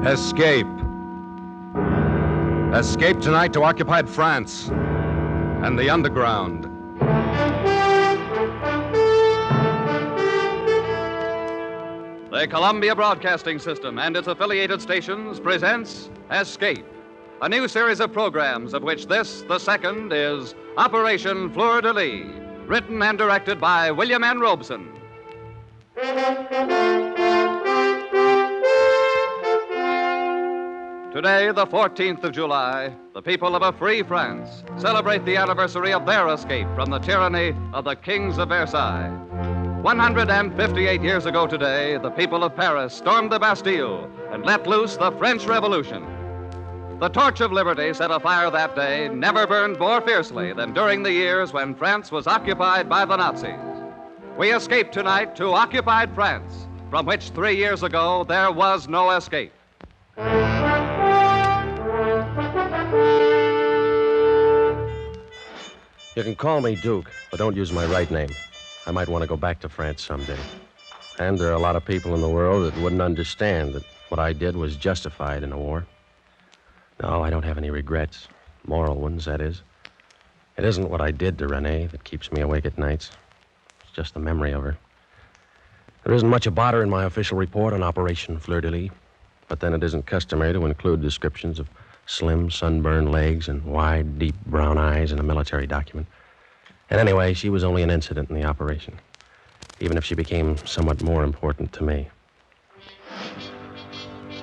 Escape. Escape tonight to occupied France and the underground. The Columbia Broadcasting System and its affiliated stations presents Escape, a new series of programs of which this, the second, is Operation Fleur-de-lys, written and directed by William N. Robeson. Today, the 14th of July, the people of a free France celebrate the anniversary of their escape from the tyranny of the kings of Versailles. 158 years ago today, the people of Paris stormed the Bastille and let loose the French Revolution. The torch of liberty set afire that day never burned more fiercely than during the years when France was occupied by the Nazis. We escape tonight to occupied France, from which 3 years ago there was no escape. You can call me Duke, but don't use my right name. I might want to go back to France someday. And there are a lot of people in the world that wouldn't understand that what I did was justified in a war. No, I don't have any regrets. Moral ones, that is. It isn't what I did to Renee that keeps me awake at nights. It's just the memory of her. There isn't much about her in my official report on Operation Fleur-de-lys, but then it isn't customary to include descriptions of slim, sunburned legs and wide, deep brown eyes in a military document. And anyway, she was only an incident in the operation, even if she became somewhat more important to me.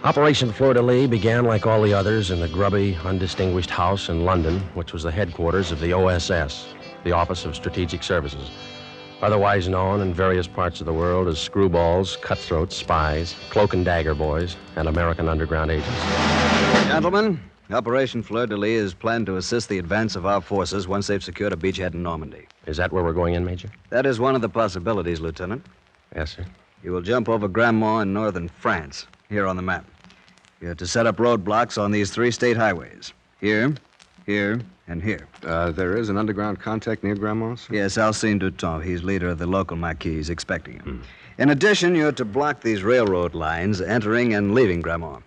Operation Fleur-de-lys began like all the others in the grubby, undistinguished house in London, which was the headquarters of the OSS, the Office of Strategic Services, otherwise known in various parts of the world as screwballs, cutthroats, spies, cloak and dagger boys, and American underground agents. Gentlemen, Operation Fleur-de-lys is planned to assist the advance of our forces once they've secured a beachhead in Normandy. Is that where we're going in, Major? That is one of the possibilities, Lieutenant. Yes, sir. You will jump over Grandmont in northern France, here on the map. You're to set up roadblocks on these 3 state highways. Here, here, and here. There is an underground contact near Grandma's? Yes, Alcine Duton. He's leader of the local Maquis. He's expecting him. In addition, you're to block these railroad lines entering and leaving Grandmont.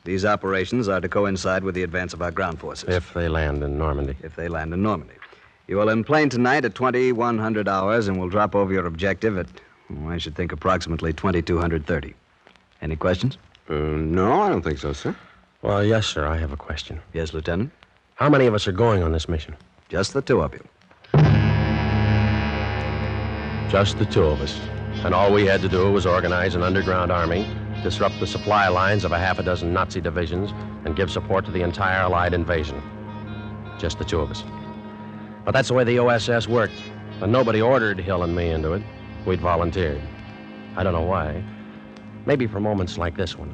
These operations are to coincide with the advance of our ground forces. If they land in Normandy. If they land in Normandy. You will enplane tonight at 2100 hours and will drop over your objective at, I should think, approximately 2230. Any questions? No, I don't think so, sir. Well, yes, sir, I have a question. Yes, Lieutenant? How many of us are going on this mission? Just the 2 of you. Just the 2 of us. And all we had to do was organize an underground army, disrupt the supply lines of a half a dozen Nazi divisions, and give support to the entire Allied invasion. Just the 2 of us. But that's the way the OSS worked. And nobody ordered Hill and me into it. We'd volunteered. I don't know why. Maybe for moments like this one,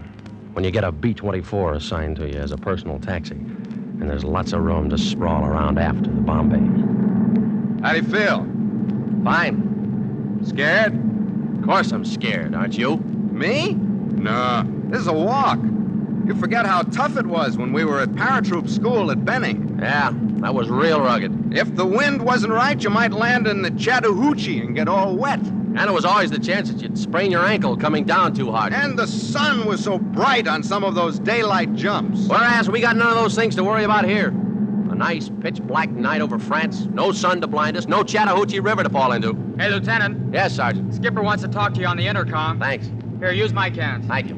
when you get a B-24 assigned to you as a personal taxi, and there's lots of room to sprawl around after the bomb bay. How do you feel? Fine. Scared? Of course I'm scared, aren't you? Me? No, this is a walk. You forget how tough it was when we were at paratroop school at Benning. Yeah, that was real rugged. If the wind wasn't right, you might land in the Chattahoochee and get all wet. And there was always the chance that you'd sprain your ankle coming down too hard. And the sun was so bright on some of those daylight jumps. Whereas we got none of those things to worry about here. A nice pitch-black night over France, no sun to blind us, no Chattahoochee River to fall into. Hey, Lieutenant. Yes, Sergeant. Skipper wants to talk to you on the intercom. Thanks. Here, use my cans. Thank you.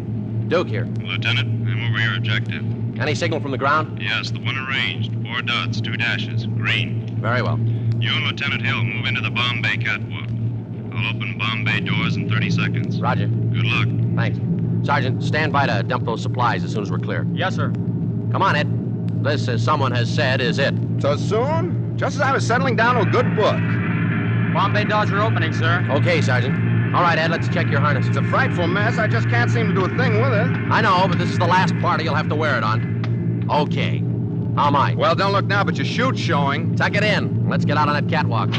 Duke here. Lieutenant, I'm over your objective. Any signal from the ground? Yes, the one arranged. 4 dots, 2 dashes. Green. Very well. You and Lieutenant Hill move into the bomb bay catwalk. I'll open bomb bay doors in 30 seconds. Roger. Good luck. Thanks. Sergeant, stand by to dump those supplies as soon as we're clear. Yes, sir. Come on, Ed. This, as someone has said, is it. So soon? Just as I was settling down to a good book. Bombay doors are opening, sir. Okay, Sergeant. All right, Ed, let's check your harness. It's a frightful mess. I just can't seem to do a thing with it. I know, but this is the last party you'll have to wear it on. Okay. How am I? Well, don't look now, but your chute's showing. Tuck it in. Let's get out on that catwalk.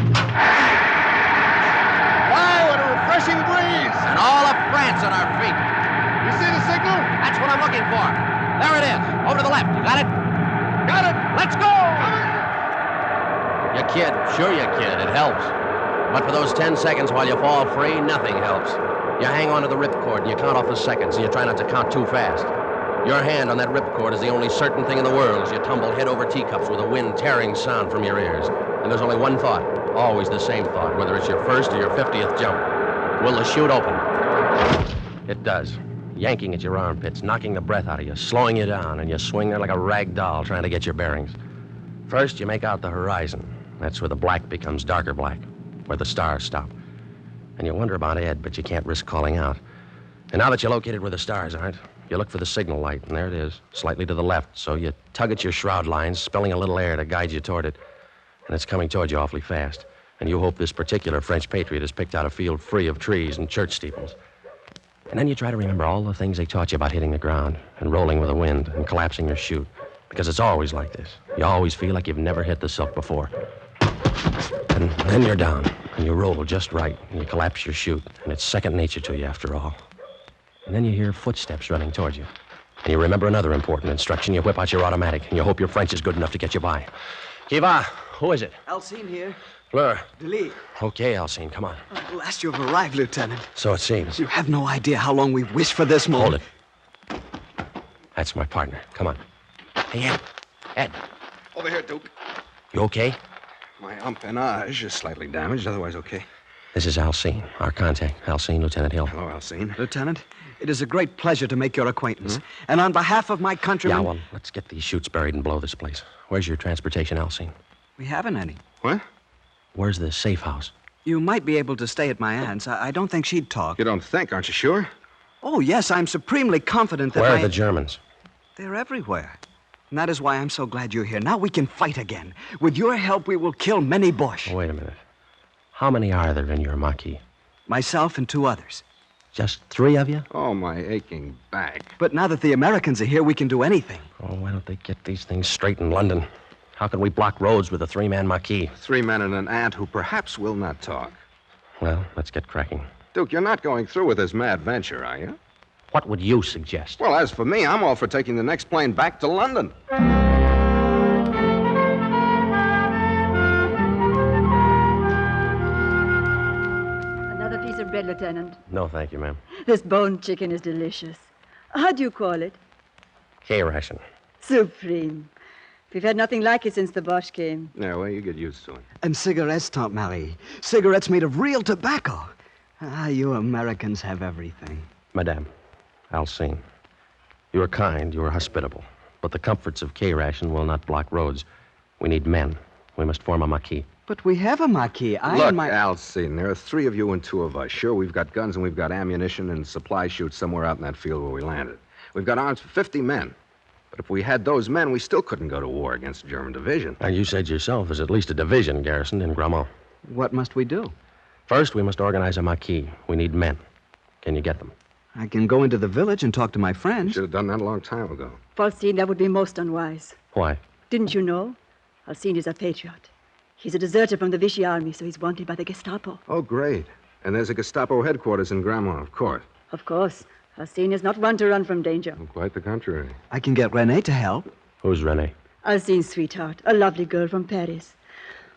Why, what a refreshing breeze. And all of France at our feet. You see the signal? That's what I'm looking for. There it is. Over to the left. You got it? Got it. Let's go! You kid. Sure you kid. It helps. But for those 10 seconds while you fall free, nothing helps. You hang on to the ripcord and you count off the seconds and you try not to count too fast. Your hand on that ripcord is the only certain thing in the world as you tumble head over teacups with a wind tearing sound from your ears. And there's only one thought, always the same thought, whether it's your first or your 50th jump. Will the chute open? It does. Yanking at your armpits, knocking the breath out of you, slowing you down, and you swing there like a rag doll trying to get your bearings. First, you make out the horizon. That's where the black becomes darker black, where the stars stop. And you wonder about Ed, but you can't risk calling out. And now that you're located where the stars aren't, you look for the signal light, and there it is, slightly to the left. So you tug at your shroud lines, spilling a little air to guide you toward it. And it's coming toward you awfully fast. And you hope this particular French patriot has picked out a field free of trees and church steeples. And then you try to remember all the things they taught you about hitting the ground and rolling with the wind and collapsing your chute. Because it's always like this. You always feel like you've never hit the silk before. And then you're down, and you roll just right, and you collapse your chute, and it's second nature to you after all. And then you hear footsteps running towards you. And you remember another important instruction. You whip out your automatic, and you hope your French is good enough to get you by. Qui va? Who is it? Alcine here. Fleur-de-lys. Okay, Alcine, come on. At last you have arrived, Lieutenant. So it seems. You have no idea how long we've wished for this moment. Hold it. That's my partner. Come on. Hey, Ed. Ed. Over here, Duke. You okay? My empennage is slightly damaged, otherwise okay. This is Alcine, our contact. Alcine, Lieutenant Hill. Hello, Alcine. Lieutenant, it is a great pleasure to make your acquaintance. And on behalf of my countrymen... Yeah, well, let's get these chutes buried and blow this place. Where's your transportation, Alcine? We haven't any. What? Where's the safe house? You might be able to stay at my aunt's. I don't think she'd talk. You don't think, aren't you sure? Oh, yes, I'm supremely confident that Where are the Germans? They're everywhere. And that is why I'm so glad you're here. Now we can fight again. With your help, we will kill many Boche. Oh, wait a minute. How many are there in your Maquis? Myself and 2 others. Just 3 of you? Oh, my aching back. But now that the Americans are here, we can do anything. Oh, why don't they get these things straight in London? How can we block roads with a 3-man Maquis? 3 men and an aunt who perhaps will not talk. Well, let's get cracking. Duke, you're not going through with this mad venture, are you? What would you suggest? Well, as for me, I'm all for taking the next plane back to London. Another piece of bread, Lieutenant. No, thank you, ma'am. This boned chicken is delicious. How do you call it? K-ration. Supreme. We've had nothing like it since the Boche came. Yeah, well, you get used to it. And cigarettes, Tante Marie. Cigarettes made of real tobacco. Ah, you Americans have everything. Madame, Alcine, you are kind, you are hospitable, but the comforts of K-ration will not block roads. We need men. We must form a Maquis. But we have a Maquis. Look, Alcine, there are 3 of you and 2 of us. Sure, we've got guns and we've got ammunition and supply chutes somewhere out in that field where we landed. We've got arms for 50 men. But if we had those men, we still couldn't go to war against the German division. And you said yourself there's at least a division garrisoned in Grammont. What must we do? First, we must organize a Maquis. We need men. Can you get them? I can go into the village and talk to my friends. Should have done that a long time ago. Falstein, that would be most unwise. Why? Didn't you know? Alcine is a patriot. He's a deserter from the Vichy army, so he's wanted by the Gestapo. Oh, great. And there's a Gestapo headquarters in Grammont, of course. Of course. Alcine is not one to run from danger. Oh, quite the contrary. I can get Renee to help. Who's Renee? Alcine's sweetheart, a lovely girl from Paris.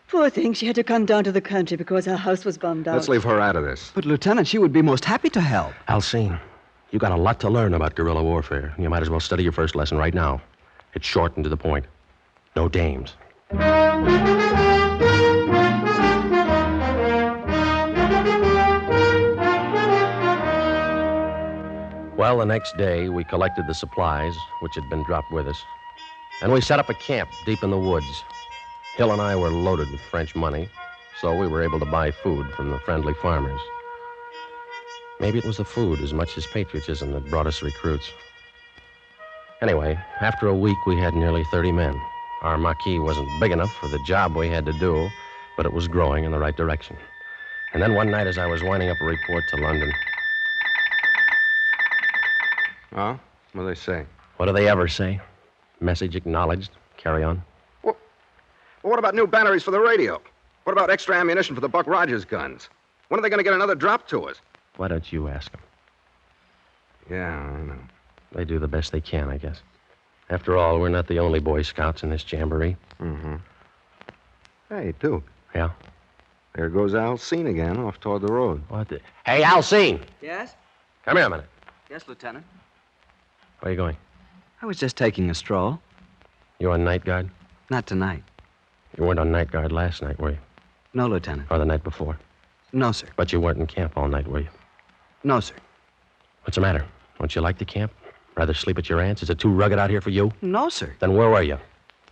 Poor thing, she had to come down to the country because her house was bombed out. Let's leave her out of this. But, Lieutenant, she would be most happy to help. Alcine, you got a lot to learn about guerrilla warfare. You might as well study your first lesson right now. It's short and to the point. No dames. Well, the next day, we collected the supplies, which had been dropped with us, and we set up a camp deep in the woods. Hill and I were loaded with French money, so we were able to buy food from the friendly farmers. Maybe it was the food as much as patriotism that brought us recruits. Anyway, after a week, we had nearly 30 men. Our Maquis wasn't big enough for the job we had to do, but it was growing in the right direction. And then one night, as I was winding up a report to London... Oh? What do they say? What do they ever say? Message acknowledged. Carry on. Well, what about new batteries for the radio? What about extra ammunition for the Buck Rogers guns? When are they going to get another drop to us? Why don't you ask them? Yeah, I know. They do the best they can, I guess. After all, we're not the only Boy Scouts in this jamboree. Mm-hmm. Hey, Duke. Yeah? There goes Alcine again, off toward the road. What the... Hey, Alcine! Yes? Come here a minute. Yes, Lieutenant. Where are you going? I was just taking a stroll. You on night guard? Not tonight. You weren't on night guard last night, were you? No, Lieutenant. Or the night before? No, sir. But you weren't in camp all night, were you? No, sir. What's the matter? Don't you like the camp? Rather sleep at your aunt's? Is it too rugged out here for you? No, sir. Then where were you?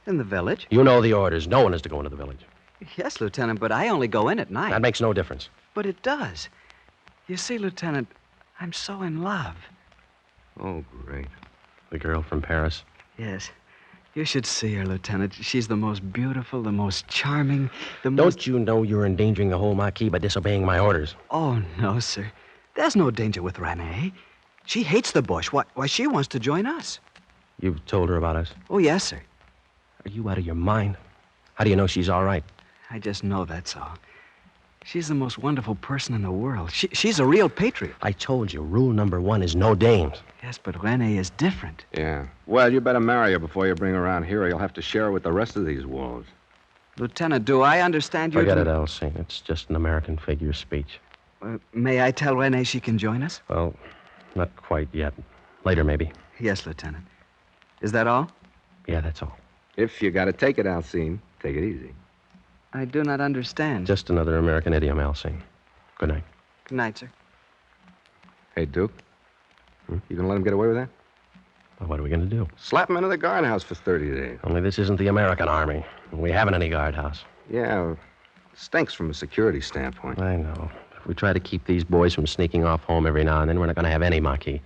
In the village. You know the orders. No one is to go into the village. Yes, Lieutenant, but I only go in at night. That makes no difference. But it does. You see, Lieutenant, I'm so in love. Oh, great. The girl from Paris? Yes. You should see her, Lieutenant. She's the most beautiful, the most charming, Don't you know you're endangering the whole Marquis by disobeying my orders? Oh, no, sir. There's no danger with Renee. She hates the bush. Why, she wants to join us. You've told her about us? Oh, yes, sir. Are you out of your mind? How do you know she's all right? I just know that's all. She's the most wonderful person in the world. She's a real patriot. I told you, rule number 1 is no dames. Yes, but Renee is different. Yeah. Well, you better marry her before you bring her around here, or you'll have to share her with the rest of these wolves. Lieutenant, do I understand you? Forget it, Elsie. It's just an American figure of speech. May I tell Renee she can join us? Well, not quite yet. Later, maybe. Yes, Lieutenant. Is that all? Yeah, that's all. If you got to take it, Alcine, take it easy. I do not understand. Just another American idiom, Elsie. Good night. Good night, sir. Hey, Duke. You gonna let him get away with that? Well, what are we going to do? Slap him into the guardhouse for 30 days. Only this isn't the American Army. We haven't any guardhouse. Yeah, stinks from a security standpoint. I know. If we try to keep these boys from sneaking off home every now and then, we're not going to have any Marquis.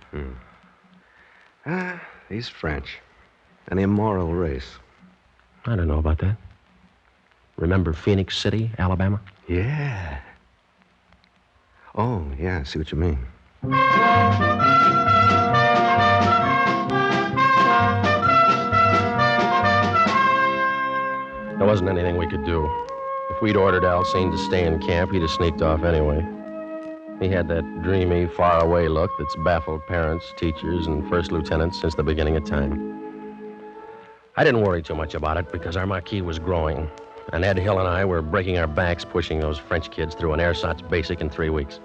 These French. An immoral race. I don't know about that. Remember Phoenix City, Alabama? Yeah. Oh, yeah, I see what you mean. There wasn't anything we could do. If we'd ordered Alcine to stay in camp, he'd have sneaked off anyway. He had that dreamy, faraway look that's baffled parents, teachers, and first lieutenants since the beginning of time. I didn't worry too much about it because our Marquis was growing, and Ed Hill and I were breaking our backs pushing those French kids through an ersatz basic in 3 weeks.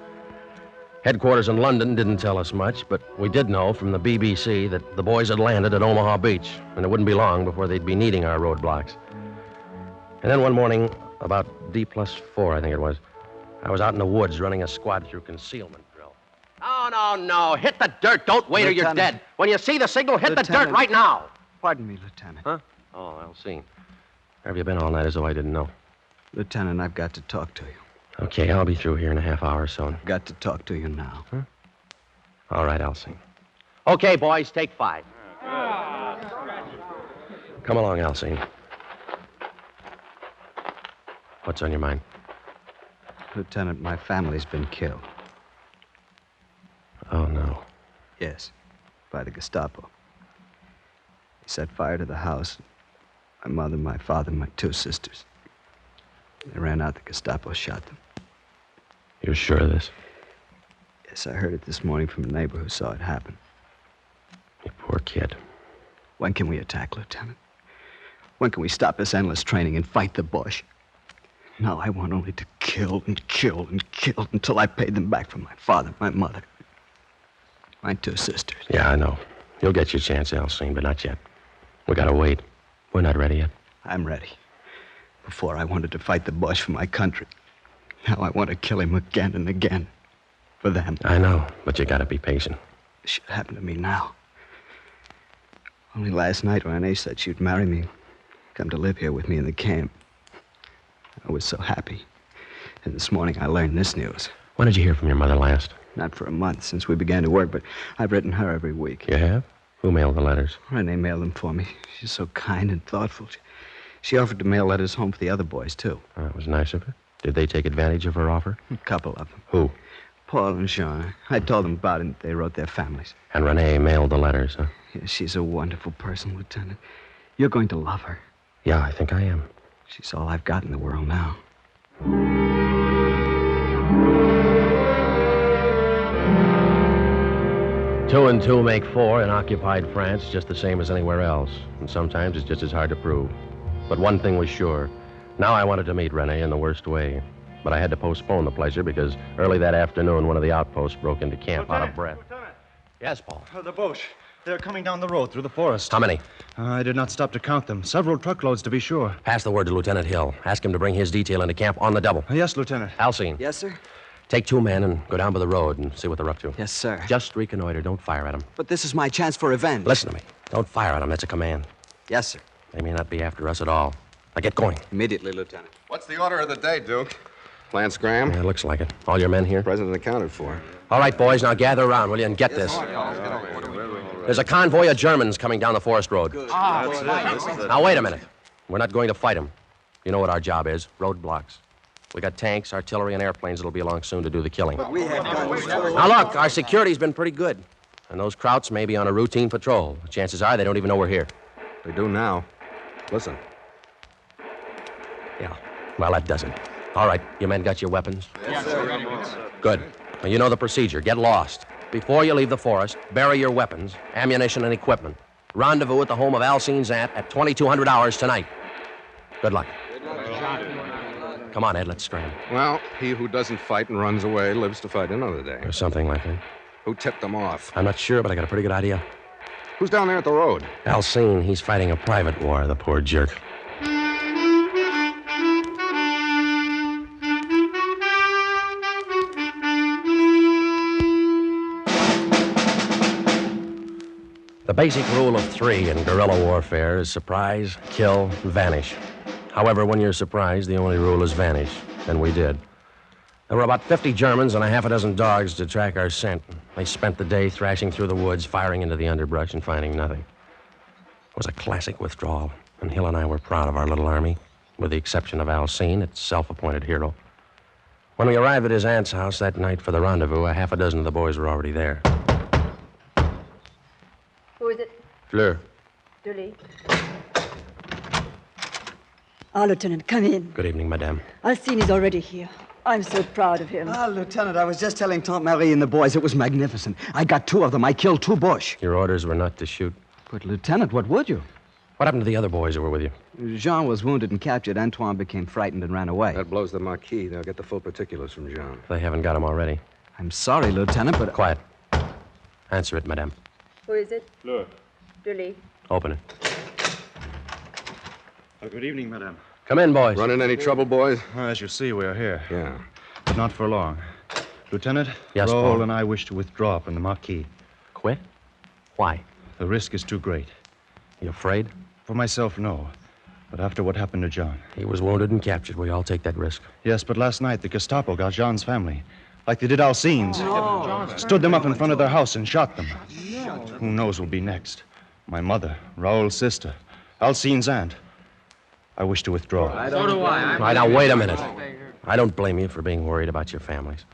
Headquarters in London didn't tell us much, but we did know from the BBC that the boys had landed at Omaha Beach, and it wouldn't be long before they'd be needing our roadblocks. And then one morning, about D+4, I think it was, I was out in the woods running a squad through concealment drill. No. Hit the dirt. Don't wait or you're Lieutenant. dead. When you see the signal, hit the dirt Lieutenant. right now. Pardon me, Lieutenant. Huh? Oh, Alcine. Where have you been all night as though I didn't know? Lieutenant, I've got to talk to you. Okay, I'll be through here in a half hour or so. I've got to talk to you now. All right, Alcine. Okay, boys, take 5. Come along, Alcine. What's on your mind? Lieutenant, my family's been killed. Oh, no. Yes, by the Gestapo. They set fire to the house. My mother, my father, my 2 sisters. They ran out. The Gestapo shot them. You're sure of this? Yes, I heard it this morning from a neighbor who saw it happen. You poor kid. When can we attack, Lieutenant? When can we stop this endless training and fight the Boche? No, I want only to kill and kill and kill until I pay them back for my father, my mother, my 2 sisters. Yeah, I know. You'll get your chance, Alcine, but not yet. We gotta wait. We're not ready yet. I'm ready. Before I wanted to fight the Boche for my country. Now I want to kill him again and again. For them. I know, but you gotta be patient. This should happen to me now. Only last night Renee said she'd marry me. Come to live here with me in the camp. I was so happy. And this morning I learned this news. When did you hear from your mother last? Not for a month since we began to work, but I've written her every week. You have? Who mailed the letters? Renee mailed them for me. She's so kind and thoughtful. She offered to mail letters home for the other boys, too. Oh, that was nice of her. Did they take advantage of her offer? A couple of them. Who? Paul and Jean. I told them about it, and they wrote their families. And Renee mailed the letters, huh? Yeah, she's a wonderful person, Lieutenant. You're going to love her. Yeah, I think I am. She's all I've got in the world now. 2 and 2 make 4 in occupied France, just the same as anywhere else. And sometimes it's just as hard to prove. But one thing was sure. Now I wanted to meet Renee in the worst way. But I had to postpone the pleasure because early that afternoon, one of the outposts broke into camp out of breath. Lieutenant. Yes, Paul. The Boche. They're coming down the road through the forest. How many? I did not stop to count them. Several truckloads, to be sure. Pass the word to Lieutenant Hill. Ask him to bring his detail into camp on the double. Yes, Lieutenant. Alcine. Yes, sir? Take 2 men and go down by the road and see what they're up to. Yes, sir. Just reconnoiter. Don't fire at them. But this is my chance for revenge. Listen to me. Don't fire at them. That's a command. Yes, sir. They may not be after us at all. Now get going. Immediately, Lieutenant. What's the order of the day, Duke? Lance Graham? Yeah, it looks like it. All your men here? President accounted for. All right, boys, now gather around, will you, and get this. There's a convoy of Germans coming down the forest road. Now, wait a minute. We're not going to fight them. You know what our job is. Roadblocks. We got tanks, artillery, and airplanes that'll be along soon to do the killing. We have guns. Now, look, our security's been pretty good. And those Krauts may be on a routine patrol. The chances are they don't even know we're here. They do now. Listen. Yeah, well, that does it. All right, you men got your weapons? Yes, sir. Good. Well, you know the procedure. Get lost. Before you leave the forest, bury your weapons, ammunition, and equipment. Rendezvous at the home of Alcine's aunt at 2200 hours tonight. Good luck. Come on, Ed, let's strain. Well, he who doesn't fight and runs away lives to fight another day. Or something like that. Who tipped them off? I'm not sure, but I got a pretty good idea. Who's down there at the road? Alcine, he's fighting a private war, the poor jerk. The basic rule of 3 in guerrilla warfare is surprise, kill, vanish. However, when you're surprised, the only rule is vanish. And we did. There were about 50 Germans and a half a dozen dogs to track our scent. They spent the day thrashing through the woods, firing into the underbrush, and finding nothing. It was a classic withdrawal, and Hill and I were proud of our little army, with the exception of Alcine, its self-appointed hero. When we arrived at his aunt's house that night for the rendezvous, a half a dozen of the boys were already there. Who is it? Fleur-de-lys. Ah, Lieutenant, come in. Good evening, madame. Alcine is already here. I'm so proud of him. Ah, Lieutenant, I was just telling Tante Marie and the boys it was magnificent. I got 2 of them. I killed 2 Boche. Your orders were not to shoot. But, Lieutenant, what would you? What happened to the other boys who were with you? Jean was wounded and captured. Antoine became frightened and ran away. That blows the Marquis. They'll get the full particulars from Jean. They haven't got him already. I'm sorry, Lieutenant, but... Quiet. Answer it, madame. Who is it? Fleur-de-lys. Open it. Good evening, madame. Come in, boys. Run in any trouble, boys? As you see, we are here. Yeah. But not for long. Lieutenant, Yes, Raoul Paul. and I wish to withdraw from the Marquis. Quit? Why? The risk is too great. You afraid? For myself, no. But after what happened to John. He was wounded and captured. We all take that risk. Yes, but last night the Gestapo got John's family. Like they did Alcine's. Stood them up in front of their house and shot them. Who knows who'll be next? My mother, Raoul's sister, Alcine's aunt. I wish to withdraw. So do I. All right, now, wait a minute. I don't blame you for being worried about your families.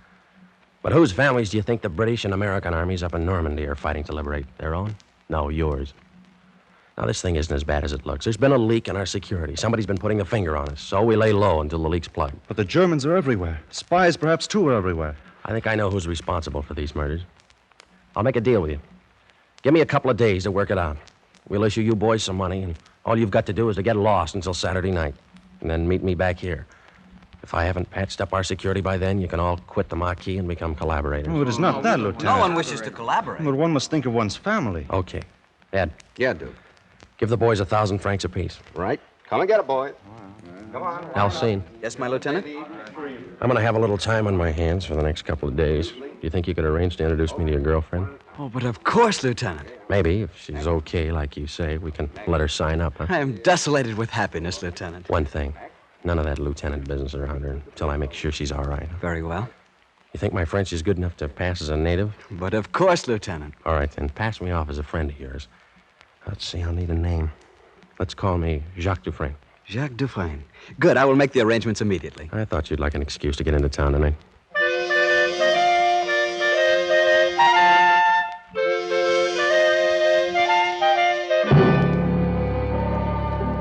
But whose families do you think the British and American armies up in Normandy are fighting to liberate? Their own? No, yours. Now, this thing isn't as bad as it looks. There's been a leak in our security. Somebody's been putting the finger on us, so we lay low until the leak's plugged. But the Germans are everywhere. Spies, perhaps, too, are everywhere. I think I know who's responsible for these murders. I'll make a deal with you. Give me a couple of days to work it out. We'll issue you boys some money, and all you've got to do is to get lost until Saturday night, and then meet me back here. If I haven't patched up our security by then, you can all quit the Marquis and become collaborators. Oh, it is not that, Lieutenant. No one wishes to collaborate. But one must think of one's family. Okay. Ed, Yeah, Duke. give the boys 1,000 francs apiece. Right? Come and get it, boys. Come on. Alcine, Yes, my Lieutenant? I'm going to have a little time on my hands for the next couple of days. Do you think you could arrange to introduce me to your girlfriend? Oh, but of course, Lieutenant. Maybe, if she's okay, like you say, we can let her sign up, huh? I am desolated with happiness, Lieutenant. One thing. None of that lieutenant business around her until I make sure she's all right. Very well. You think my French is good enough to pass as a native? But of course, Lieutenant. All right, then pass me off as a friend of yours. Let's see, I'll need a name. Let's call me Jacques Dufresne. Jacques Dufresne. Good, I will make the arrangements immediately. I thought you'd like an excuse to get into town tonight.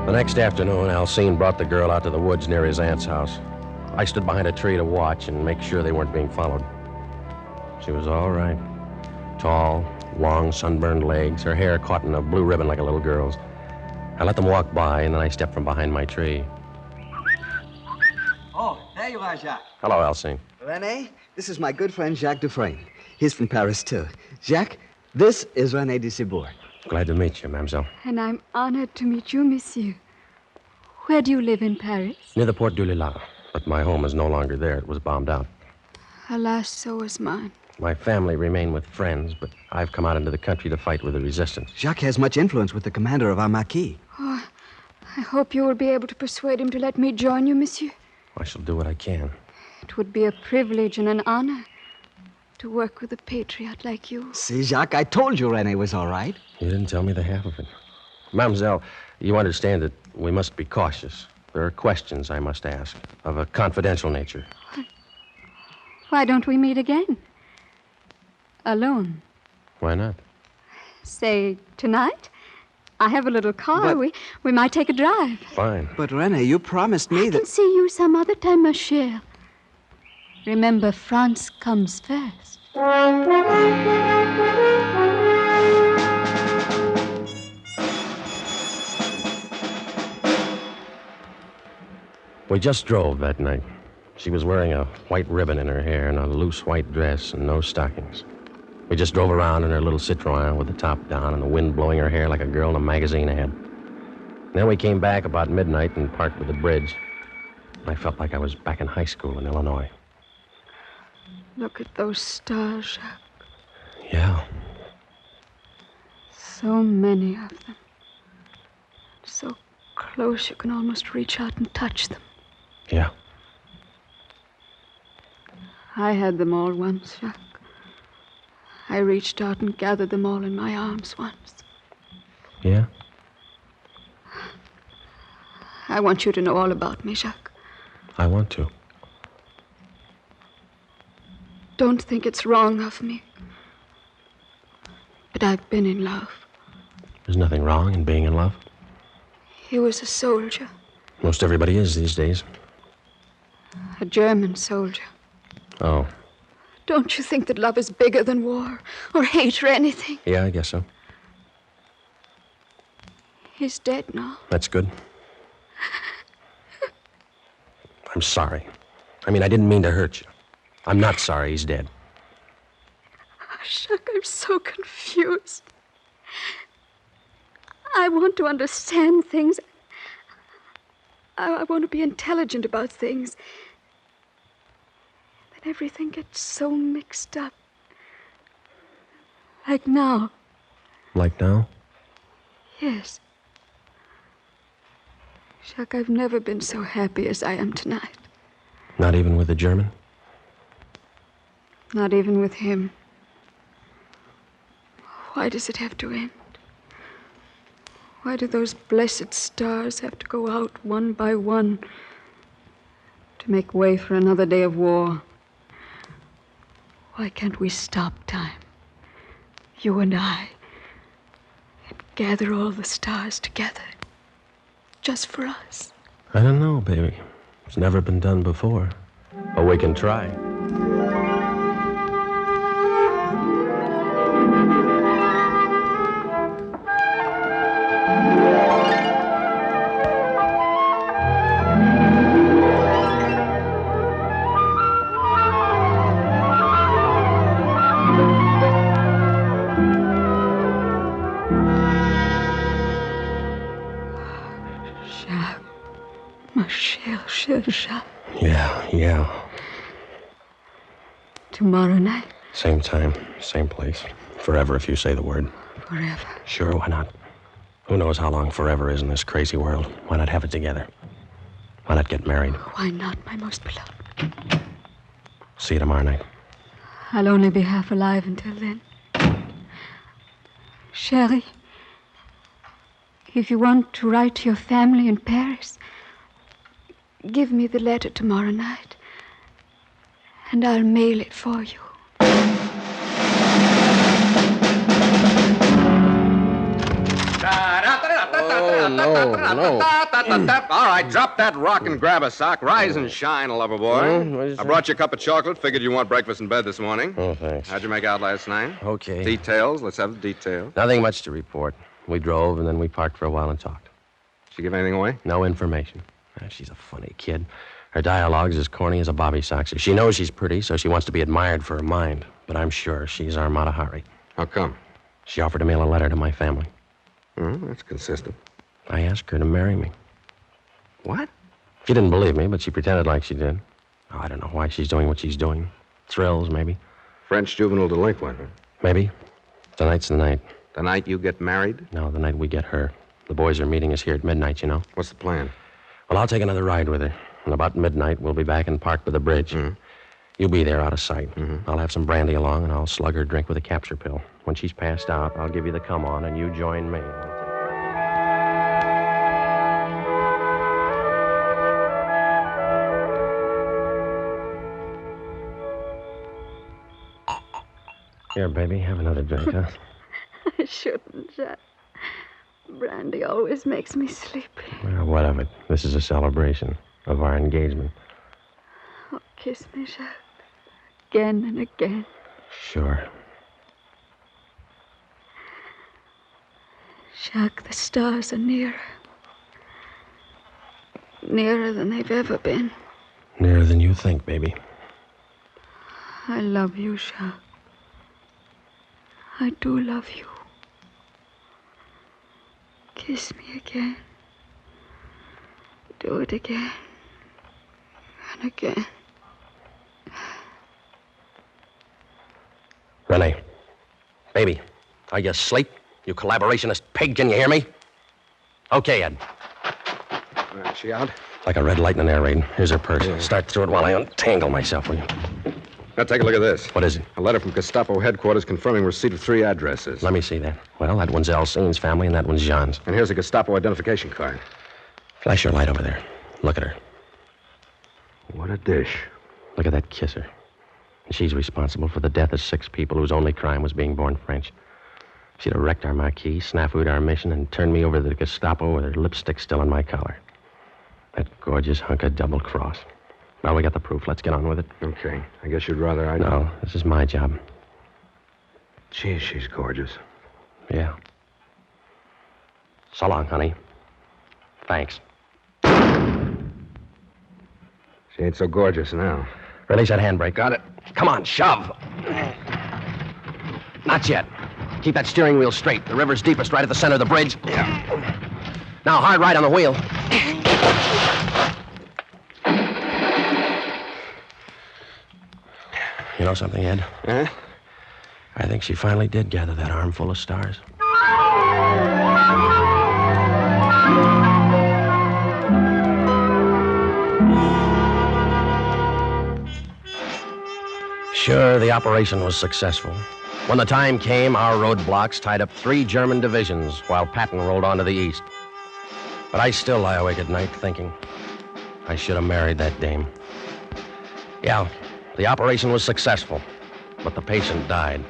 The next afternoon, Alcine brought the girl out to the woods near his aunt's house. I stood behind a tree to watch and make sure they weren't being followed. She was all right. Tall, long, sunburned legs, her hair caught in a blue ribbon like a little girl's. I let them walk by, and then I stepped from behind my tree. Oh, there you are, Jacques. Hello, Alcine. René, this is my good friend Jacques Dufresne. He's from Paris, too. Jacques, This is René de Cibourg. Glad to meet you, mademoiselle. And I'm honored to meet you, monsieur. Where do you live in Paris? Near the Porte du Lilas. But my home is no longer there. It was bombed out. Alas, so was mine. My family remain with friends, but I've come out into the country to fight with the resistance. Jacques has much influence with the commander of our Maquis. Oh, I hope you will be able to persuade him to let me join you, monsieur. I shall do what I can. It would be a privilege and an honor to work with a patriot like you. See, Jacques, I told you René was all right. You didn't tell me the half of it. Mademoiselle, you understand that we must be cautious. There are questions I must ask of a confidential nature. Why don't we meet again? Alone. Why not? Say, tonight? I have a little car. But- We might take a drive. Fine. But, René, you promised me I that... can see you some other time, ma chère. Remember, France comes first. We just drove that night. She was wearing a white ribbon in her hair and a loose white dress and no stockings. We just drove around in her little Citroën with the top down and the wind blowing her hair like a girl in a magazine ad. Then we came back about midnight and parked by the bridge. I felt like I was back in high school in Illinois. Look at those stars, Jacques. Yeah. So many of them. So close you can almost reach out and touch them. Yeah. I had them all once, Jacques. I reached out and gathered them all in my arms once. Yeah? I want you to know all about me, Jacques. I want to. Don't think it's wrong of me. But I've been in love. There's nothing wrong in being in love. He was a soldier, Most everybody is these days. a German soldier. Oh, Don't you think that love is bigger than war or hate or anything? yeah, I guess so. He's dead now. That's good. I'm sorry. I mean, I didn't mean to hurt you. I'm not sorry he's dead. Jacques, I'm so confused. I want to understand things. I want to be intelligent about things. Then everything gets so mixed up. Like now. Like now? Yes. Jacques, I've never been so happy as I am tonight. Not even with the German? Not even with him. Why does it have to end? Why do those blessed stars have to go out one by one to make way for another day of war? Why can't we stop time, you and I, and gather all the stars together, just for us? I don't know, baby. It's never been done before. But we can try. Jacques, ma cher Jacques. Yeah. Tomorrow night, Same time, same place. Forever if you say the word. forever. Sure, why not? Who knows how long forever is in this crazy world? Why not have it together? Why not get married? Why not, my most beloved? See you tomorrow night. I'll only be half alive until then. Sherry, if you want to write to your family in Paris, give me the letter tomorrow night, and I'll mail it for you. Oh, no. All right, drop that rock and grab a sock. Rise and shine, lover boy. I brought you a cup of chocolate. Figured you want breakfast in bed this morning. Oh, thanks. How'd you make out last night? Okay. Details. Let's have the details. Nothing much to report. We drove, and then we parked for a while and talked. Did she give anything away? No information. She's a funny kid. Her dialogue's as corny as a bobby soxer. She knows she's pretty, so she wants to be admired for her mind. But I'm sure she's our Mata Hari. How come? She offered to mail a letter to my family. Oh, that's consistent. I asked her to marry me. What? She didn't believe me, but she pretended like she did. Oh, I don't know why she's doing what she's doing. Thrills, maybe. French juvenile delinquent, huh? Maybe. Tonight's the night. The night you get married? No, the night we get her. The boys are meeting us here at midnight, you know. What's the plan? Well, I'll take another ride with her. And about midnight, we'll be back and parked by the bridge. Mm-hmm. You'll be there out of sight. I'll have some brandy along, and I'll slug her drink with a capture pill. When she's passed out, I'll give you the come on, and you join me. Here, baby, have another drink, huh? I shouldn't, Jack. Brandy always makes me sleepy. Well, what of it? This is a celebration of our engagement. Oh, kiss me, Jack. Again and again. Sure. Jack, the stars are nearer. Nearer than they've ever been. Nearer than you think, baby. I love you, Jack. I do love you. Kiss me again. Do it again. And again. Renee. Baby, are you asleep? You collaborationist pig, can you hear me? Okay, Ed. Is she out? Like a red light in an air raid. Here's her purse. Start through it while I untangle myself, will you? Now, take a look at this. What is it? A letter from Gestapo headquarters confirming receipt of 3 addresses. Let me see that. Well, that one's Alcine's family, and that one's Jean's. And here's a Gestapo identification card. Flash your light over there. Look at her. What a dish. Look at that kisser. And she's responsible for the death of 6 people whose only crime was being born French. She'd have wrecked our marquee, snafu'd our mission, and turned me over to the Gestapo with her lipstick still on my collar. That gorgeous hunk of double cross. Well, we got the proof. Let's get on with it. Okay. I guess you'd rather I... No, this is my job. Gee, she's gorgeous. Yeah. So long, honey. Thanks. She ain't so gorgeous now. Release that handbrake. Got it. Come on, shove. Not yet. Keep that steering wheel straight. The river's deepest right at the center of the bridge. Yeah. Now, hard right on the wheel. You know something, Ed? Huh? I think she finally did gather that armful of stars. Sure, the operation was successful. When the time came, our roadblocks tied up 3 German divisions while Patton rolled on to the east. But I still lie awake at night thinking I should have married that dame. Yeah, the operation was successful, but the patient died.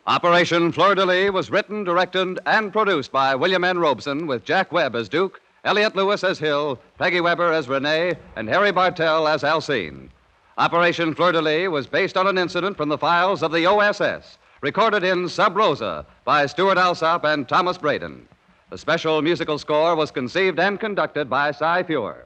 Operation Fleur-de-lys was written, directed, and produced by William N. Robeson with Jack Webb as Duke, Elliot Lewis as Hill, Peggy Weber as Renee, and Harry Bartell as Alcine. Operation Fleur-de-lys was based on an incident from the files of the OSS, recorded in Sub Rosa by Stuart Alsop and Thomas Braden. The special musical score was conceived and conducted by Cy Feuer.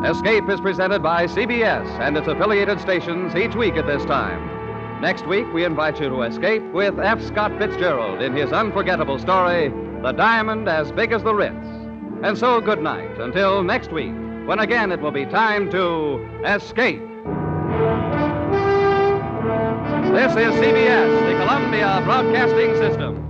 Escape is presented by CBS and its affiliated stations each week at this time. Next week, we invite you to escape with F. Scott Fitzgerald in his unforgettable story, The Diamond as Big as the Ritz. And so, good night, until next week, when again it will be time to escape. This is CBS, the Columbia Broadcasting System.